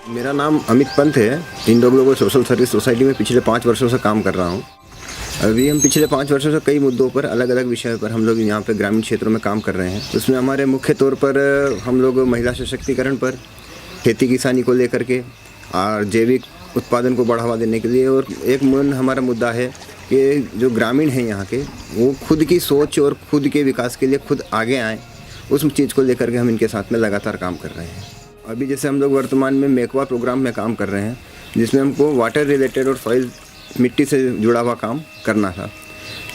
मेरा नाम अमित पंत है। Indo global social service society में पिछले 5 वर्षों से काम कर रहा हूँ। अभी हम पिछले 5 वर्षों से कई मुद्दों पर अलग अलग विषयों पर हम लोग यहाँ पे ग्रामीण क्षेत्रों में काम कर रहे हैं। उसमें हमारे मुख्य तौर पर हम लोग महिला सशक्तिकरण पर, खेती किसानी को लेकर के और जैविक उत्पादन को बढ़ावा देने के लिए, और एक मूल हमारा मुद्दा है कि जो ग्रामीण हैं यहाँ के, वो खुद की सोच और खुद के विकास के लिए खुद आगे आएँ। उस चीज़ को लेकर के हम इनके साथ में लगातार काम कर रहे हैं। अभी जैसे हम लोग वर्तमान में मेकवा प्रोग्राम में काम कर रहे हैं, जिसमें हमको वाटर रिलेटेड और सॉइल मिट्टी से जुड़ा हुआ काम करना था।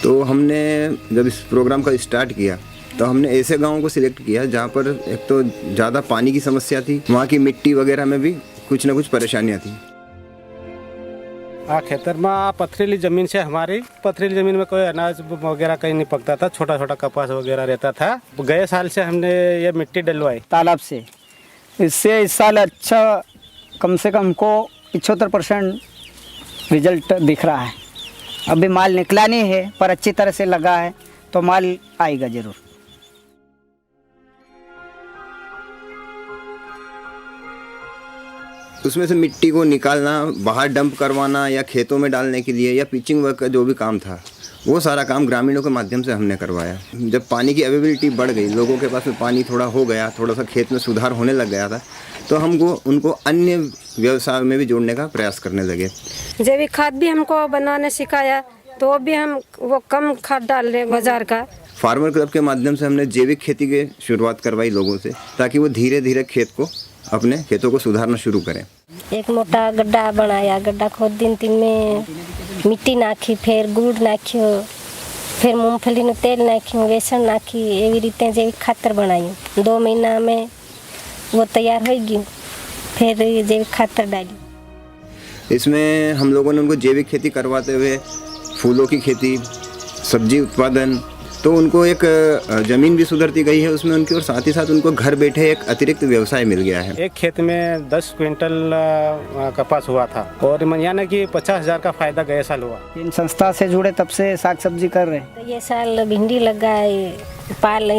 तो हमने जब इस प्रोग्राम का स्टार्ट किया तो हमने ऐसे गाँवों को सिलेक्ट किया जहाँ पर एक तो ज़्यादा पानी की समस्या थी, वहाँ की मिट्टी वगैरह में भी कुछ ना कुछ परेशानियाँ थी। खेतर में पथरीली ज़मीन से, हमारी पथरीली ज़मीन में कोई अनाज वगैरह कहीं नहीं पकता था, छोटा छोटा कपास वगैरह रहता था। गए साल से हमने ये मिट्टी डलवाई तालाब से, इससे इस साल अच्छा कम से कम को 75% रिजल्ट दिख रहा है। अभी माल निकला नहीं है पर अच्छी तरह से लगा है तो माल आएगा ज़रूर। उसमें से मिट्टी को निकालना, बाहर डंप करवाना या खेतों में डालने के लिए या पिचिंग वर्क का जो भी काम था, वो सारा काम ग्रामीणों के माध्यम से हमने करवाया। जब पानी की अवेलेबिलिटी बढ़ गई, लोगों के पास में पानी थोड़ा हो गया, थोड़ा सा खेत में सुधार होने लग गया था, तो हमको उनको अन्य व्यवसाय में भी जोड़ने का प्रयास करने लगे। जैविक खाद भी हमको बनाने सिखाया, तो भी हम वो कम खाद डाल रहे बाजार का। फार्मर क्लब के माध्यम से हमने जैविक खेती की शुरुआत करवाई लोगों से, ताकि वो धीरे धीरे अपने खेतों को सुधारना शुरू करें। एक मोटा गड्ढा बनाया, गड्ढा खोद दिन में मिट्टी नाखी, फिर गुड़ नाख्यो, फिर मूंगफली नु तेल नाख्यो, बेसन नाखी, एवी रीते जैविक खातर बनाई। 2 महीना में वो तैयार हो गई, फिर जैविक खातर डाली। इसमें हम लोगों ने उनको जैविक खेती करवाते हुए फूलों की खेती, सब्जी उत्पादन, तो उनको एक ज़मीन भी सुधरती गई है उसमें उनकी, और साथ ही साथ उनको घर बैठे एक अतिरिक्त व्यवसाय मिल गया है। एक खेत में 10 क्विंटल कपास हुआ था और यानी कि 50,000 का फायदा गए साल हुआ। इन संस्था से जुड़े तब से साग सब्जी कर रहे हैं। तो ये साल भिंडी लगाए,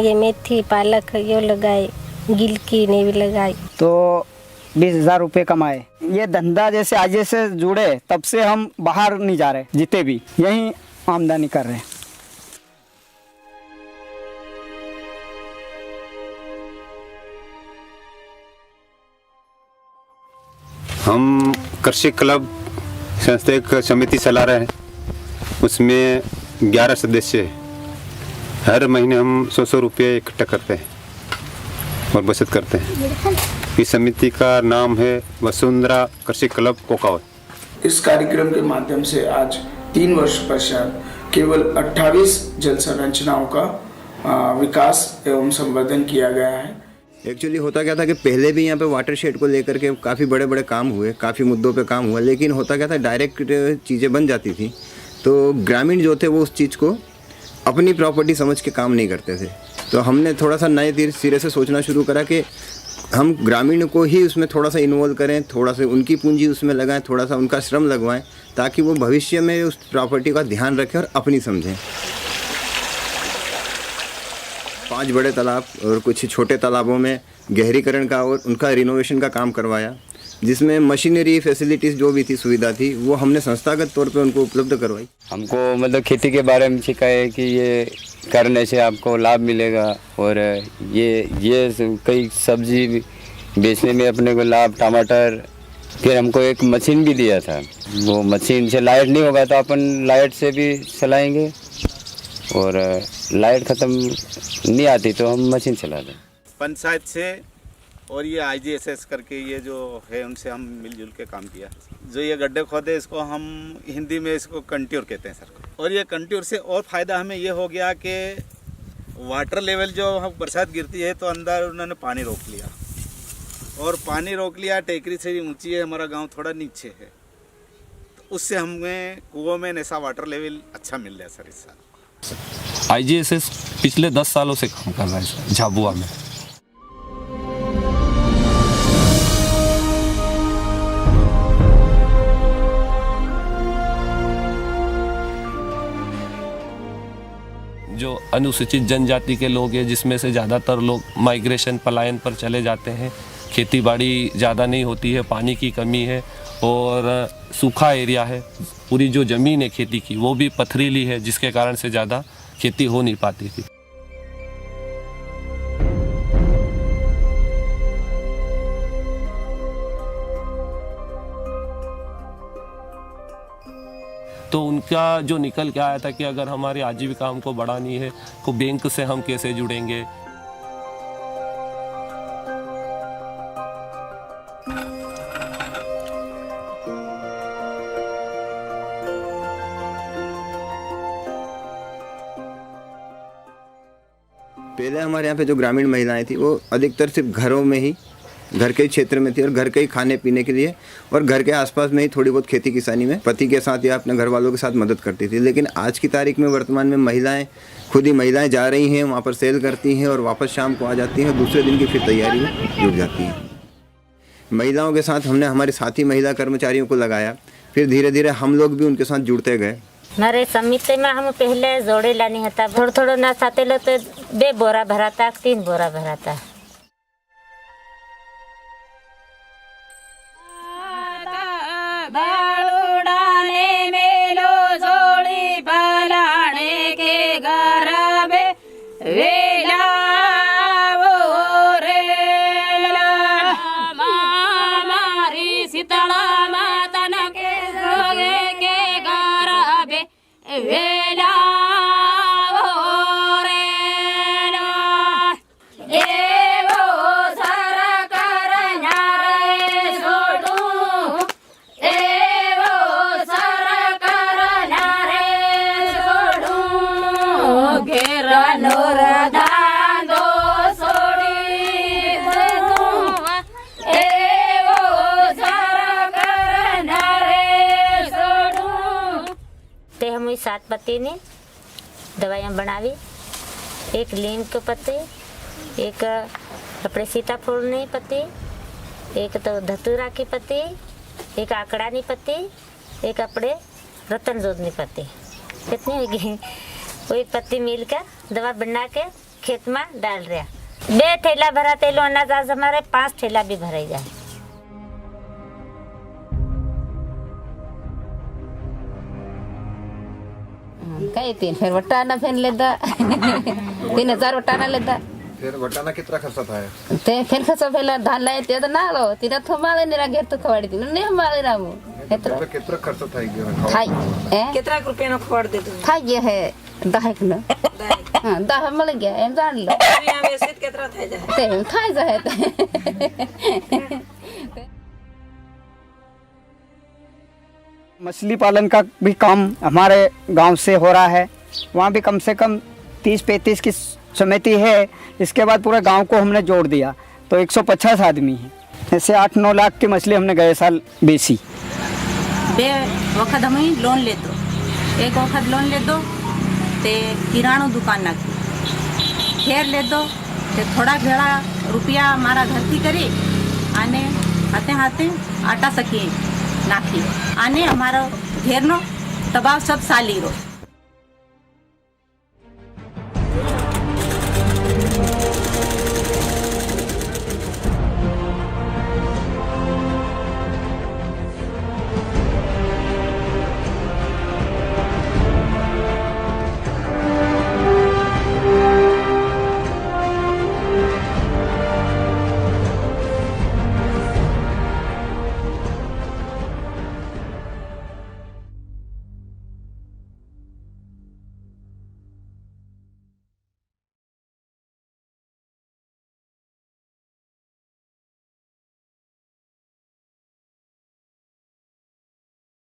ये मेथी पालक ये लगाए, गिलकी ने भी लगाई, तो 20,000 रुपये कमाए। ये धंधा जैसे आज से जुड़े तब से हम बाहर नहीं जा रहे, जितने भी यहीं आमदनी कर रहे हैं। हम कृषि क्लब संस्था एक समिति चला रहे हैं, उसमें 11 सदस्य हैं। हर महीने हम 100 रुपये इकट्ठा करते हैं और बचत करते हैं। इस समिति का नाम है वसुंधरा कृषि क्लब कोकावत। इस कार्यक्रम के माध्यम से आज 3 वर्ष पश्चात केवल 28 जल संरचनाओं का विकास एवं संवर्धन किया गया है। एक्चुअली होता क्या था कि पहले भी यहाँ पे वाटर शेड को लेकर के काफ़ी बड़े बड़े काम हुए, काफ़ी मुद्दों पे काम हुआ, लेकिन होता क्या था, डायरेक्ट चीज़ें बन जाती थी, तो ग्रामीण जो थे वो उस चीज़ को अपनी प्रॉपर्टी समझ के काम नहीं करते थे। तो हमने थोड़ा सा नए सिरे से सोचना शुरू करा कि हम ग्रामीण को ही उसमें थोड़ा सा इन्वॉल्व करें, थोड़ा सा उनकी पूंजी उसमें लगाएं, थोड़ा सा उनका श्रम लगवाएं, ताकि वो भविष्य में उस प्रॉपर्टी का ध्यान रखें और अपनी समझें। 5 बड़े तालाब और कुछ छोटे तालाबों में गहरीकरण का और उनका रिनोवेशन का काम करवाया, जिसमें मशीनरी फैसिलिटीज़ जो भी थी, सुविधा थी, वो हमने संस्थागत तौर पे उनको उपलब्ध करवाई। हमको मतलब खेती के बारे में सिखाया कि ये करने से आपको लाभ मिलेगा, और ये कई सब्जी बेचने में अपने को लाभ, टमाटर। फिर हमको एक मशीन भी दिया था, वो मशीन से लाइट नहीं होगा तो अपन लाइट से भी चलाएंगे, और लाइट ख़त्म नहीं आती तो हम मशीन चला दें। पंचायत से और ये IGSS करके ये जो है उनसे हम मिलजुल के काम किया। जो ये गड्ढे खोदे इसको हम हिंदी में इसको कंट्योर कहते हैं सर। और ये कंट्योर से और फ़ायदा हमें ये हो गया कि वाटर लेवल जो हम बरसात गिरती है तो अंदर उन्होंने पानी रोक लिया, और पानी रोक लिया, टेकरी से ऊंची है, हमारा गांव थोड़ा नीचे है, तो उससे हमें कुओं में ऐसा वाटर लेवल अच्छा मिल रहा है सर इस साल। IGSS पिछले 10 सालों से काम कर रहा है सर झाबुआ में। जो अनुसूचित जनजाति के लोग हैं, जिसमें से ज़्यादातर लोग माइग्रेशन, पलायन पर चले जाते हैं, खेती बाड़ी ज़्यादा नहीं होती है, पानी की कमी है और सूखा एरिया है। पूरी जो ज़मीन है खेती की वो भी पथरीली है, जिसके कारण से ज़्यादा खेती हो नहीं पाती थी। तो उनका जो निकल के आया था कि अगर हमारी आजीविका हमको बढ़ानी है तो बैंक से हम कैसे जुड़ेंगे। पहले हमारे यहाँ पे जो ग्रामीण महिलाएं थी वो अधिकतर सिर्फ घरों में ही, घर के क्षेत्र में थी और घर के ही खाने पीने के लिए और घर के आसपास में ही थोड़ी बहुत खेती किसानी में पति के साथ या अपने घर वालों के साथ मदद करती थी। लेकिन आज की तारीख में वर्तमान में महिलाएं खुद ही महिलाएं जा रही हैं, वहाँ पर सेल करती हैं और वापस शाम को आ जाती हैं और दूसरे दिन की फिर तैयारी में जुट जाती हैं। महिलाओं के साथ हमने हमारे साथी महिला कर्मचारियों को लगाया, फिर धीरे धीरे हम लोग भी उनके साथ जुड़ते गए। हमारे समिति में हम पहले जोड़े लानी होता, थोड़ा थोड़ा ना साथे लो तो 2 बोरा भराता, 3 बोरा भराता। सात पत्ती ने दवाइयाँ बनावी, एक लीम के पत्ते, एक अपने सीताफल पत्ती, एक तो धतूरा की पत्ती, एक आकड़ानी पत्ती, एक अपने रतन जोदनी पत्ती। कितनी होगी वो एक पत्ती मिलकर दवा बना के खेत में डाल रहा। 2 ठेला भरा तेलो अनाज, आज हमारे 5 ठेला भी भरे जाए। कई 3 फिर वटाना फिर लेता 3000 वटाना लेता। फिर वटाना कितना खर्चा था? ते फिर खर्चा पहला धान लाए ते तो ना लो तीरा थमाले निरा घेर तो खवाड़ी थी नहीं हमारे रामू एतरो कितना खर्चा था खाई कितना रुपए में खवाड़ दे तू खाई ये है 10 किलो। हां 10 मिल गया एम जान लो दुनिया में से कितना था जा ते खाई जाए। मछली पालन का भी काम हमारे गांव से हो रहा है, वहाँ भी कम से कम 30-35 की समिति है। इसके बाद पूरे गांव को हमने जोड़ दिया तो 150 आदमी हैं। ऐसे 8-9 लाख की मछली हमने गए साल बेची। बे वक्त हम लोन ले दो, एक वक्त लोन ले दो ते किराना दुकान नाखी, फिर ले दो ते थोड़ा घेड़ा रुपया हमारा घर की करी आने हाथे हाथे आटा सकी नाखी आने हमारा घेरनो दबाव सब साली रो।